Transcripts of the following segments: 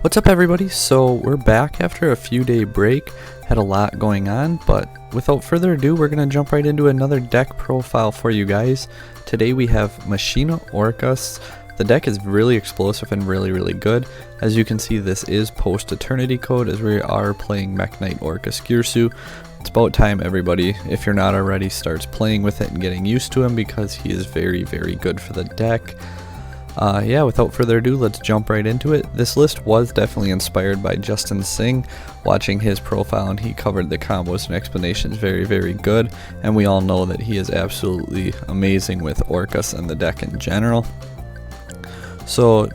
What's up, everybody? So we're back after a few day break. Had a lot going on, but without further ado, we're going to jump right into another deck profile for you guys. Today we have Machina Orcust. The deck is really explosive and really good. As you can see, this is post Eternity Code as we are playing Machina Orcust Girsu. It's about time everybody, if you're not already, starts playing with it and getting used to him because he is very good for the deck. Yeah, without further ado, let's jump right into it. This list was definitely inspired by Justin Singh. Watching his profile, and he covered the combos and explanations very good, and we all know that he is absolutely amazing with Orcust and the deck in general. So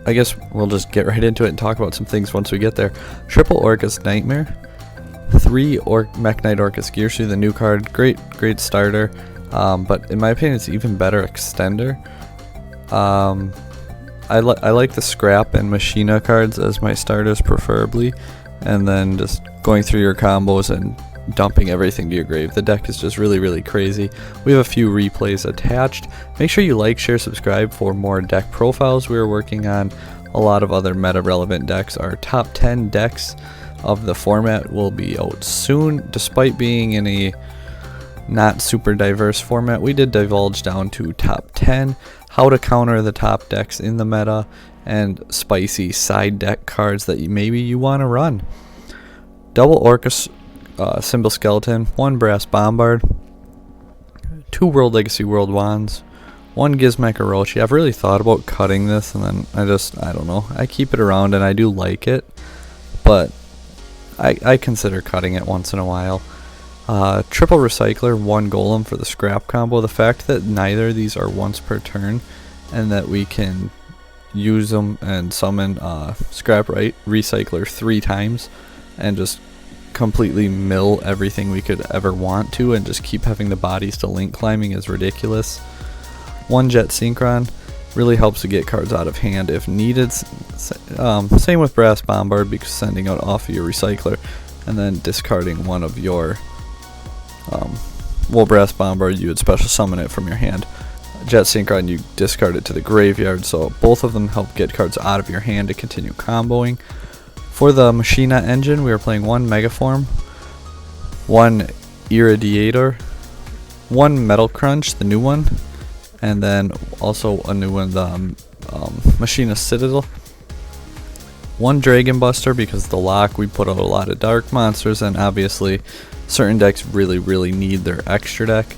I guess we'll just get right into it and talk about some things once we get there. Triple Orcust Nightmare, 3 Machina Orcust Girsu, the new card, great starter, but in my opinion it's even better extender. I like the scrap and Machina cards as my starters preferably, and then just going through your combos and dumping everything to your grave. The deck is just really crazy. We have a few replays attached. Make sure you like, share, subscribe for more deck profiles. We are working on a lot of other meta relevant decks. Our top 10 decks of the format will be out soon. Despite being in a not super diverse format, we did divulge down to top 10, how to counter the top decks in the meta, and spicy side deck cards that maybe you want to run. Double Orcust Symbol Skeleton, 1 Brass Bombard, 2 World Legacy World Wands, 1 Gizmek Orochi. I've really thought about cutting this, and then I don't know, I keep it around and I do like it, but I consider cutting it once in a while. Triple Recycler, 1 Golem for the scrap combo. The fact that neither of these are once per turn and that we can use them and summon Scrap Recycler 3 times and just completely mill everything we could ever want to and just keep having the bodies to link climbing is ridiculous. 1 Jet Synchron really helps to get cards out of hand if needed. Same with Brass Bombard, because sending out off of your Recycler and then discarding one of your Brass Bombard, you would special summon it from your hand. Jet Synchron, you discard it to the graveyard, so both of them help get cards out of your hand to continue comboing. For the Machina engine, we are playing 1 Megaform, 1 Irradiator, 1 Metal Crunch, the new one, and then also a new one, the Machina Citadel. 1 Dragon Buster, because the lock, we put out a lot of dark monsters, and obviously certain decks really need their extra deck.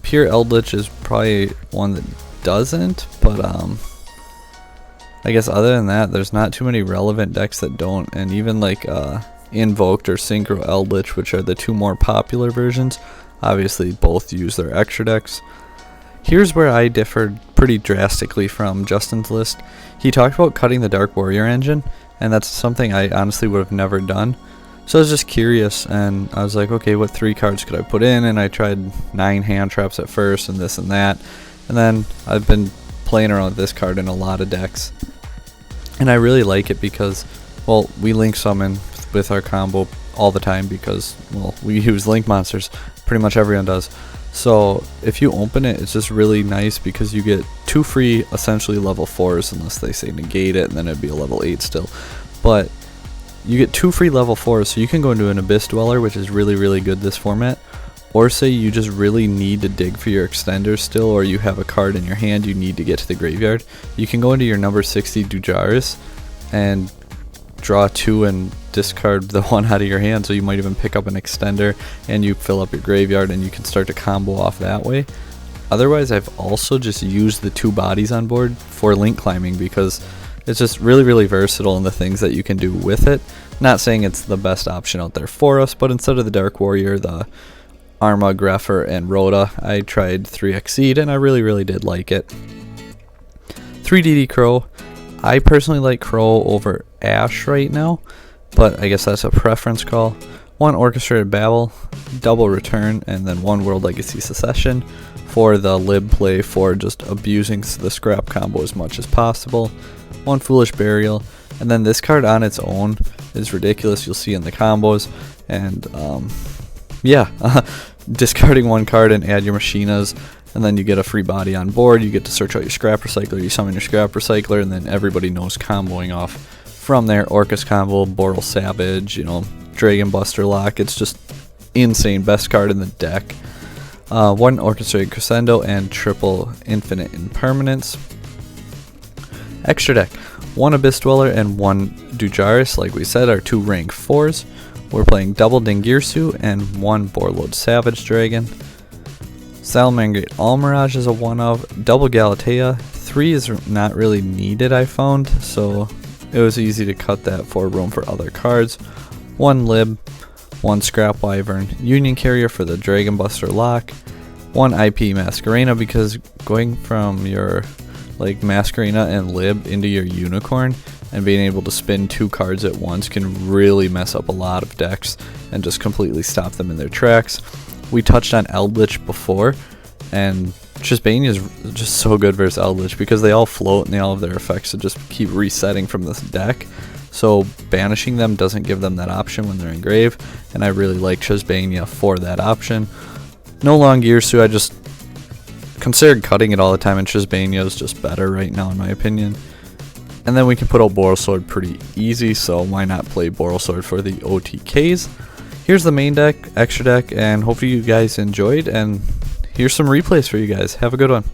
Pure Eldritch is probably one that doesn't, but I guess other than that, there's not too many relevant decks that don't, and even like Invoked or Synchro Eldritch, which are the 2 more popular versions, obviously both use their extra decks. Here's where I differed pretty drastically from Justin's list. He talked about cutting the Dark Warrior engine, and that's something I honestly would have never done. So I was just curious, and I was like, okay, what 3 cards could I put in? And I tried 9 hand traps at first, and this and that. And then I've been playing around with this card in a lot of decks. And I really like it because, well, we link summon with our combo all the time because, well, we use link monsters. Pretty much everyone does. So if you open it, it's just really nice because you get 2 free, essentially level 4s, unless they say negate it, and then it'd be a level 8 still. But you get 2 free level 4s, so you can go into an Abyss Dweller, which is really good this format, or say you just really need to dig for your extenders still, or you have a card in your hand you need to get to the graveyard. You can go into your number 60 Dujaris and draw 2 and discard the 1 out of your hand, so you might even pick up an extender and you fill up your graveyard and you can start to combo off that way. Otherwise, I've also just used the 2 bodies on board for link climbing because it's just really versatile in the things that you can do with it. Not saying it's the best option out there for us, but instead of the Dark Warrior, the Arma, Greffer, and Rhoda, I tried 3 Exceed and I really did like it. 3 DD Crow. I personally like Crow over Ash right now, but I guess that's a preference call. 1 Orchestrated Babel, double Return, and then 1 World Legacy Secession for the lib play for just abusing the scrap combo as much as possible. 1 Foolish Burial, and then this card on its own is ridiculous. You'll see in the combos, and yeah, discarding 1 card and add your Machinas, and then you get a free body on board. You get to search out your Scrap Recycler, you summon your Scrap Recycler, and then everybody knows comboing off From there, Orcust combo, Boral Savage, you know, Dragon Buster Lock. It's just insane. Best card in the deck. 1 Orchestrated Crescendo and triple Infinite Impermanence. Extra deck. 1 Abyss Dweller and 1 Dujaris, like we said, are 2 rank 4s. We're playing double Dingirsu and 1 Borlode Savage Dragon. Salamangreat Almirage is a 1 of. Double Galatea. 3 is not really needed, I found, so it was easy to cut that for room for other cards. 1 Lib, 1 Scrap Wyvern, Union Carrier for the Dragon Buster Lock, 1 IP Masquerena, because going from your like Masquerena and Lib into your Unicorn and being able to spin 2 cards at once can really mess up a lot of decks and just completely stop them in their tracks. We touched on Eldritch before, and Chisbane is just so good versus Eldritch because they all float and they all have their effects to just keep resetting from this deck. So banishing them doesn't give them that option when they're in grave, and I really like Chisbane for that option. No long Girsu, I just considered cutting it all the time, and Chisbane is just better right now in my opinion. And then we can put out Borosword pretty easy, so why not play Borosword for the OTKs. Here's the main deck, extra deck, and hopefully you guys enjoyed, and here's some replays for you guys. Have a good one.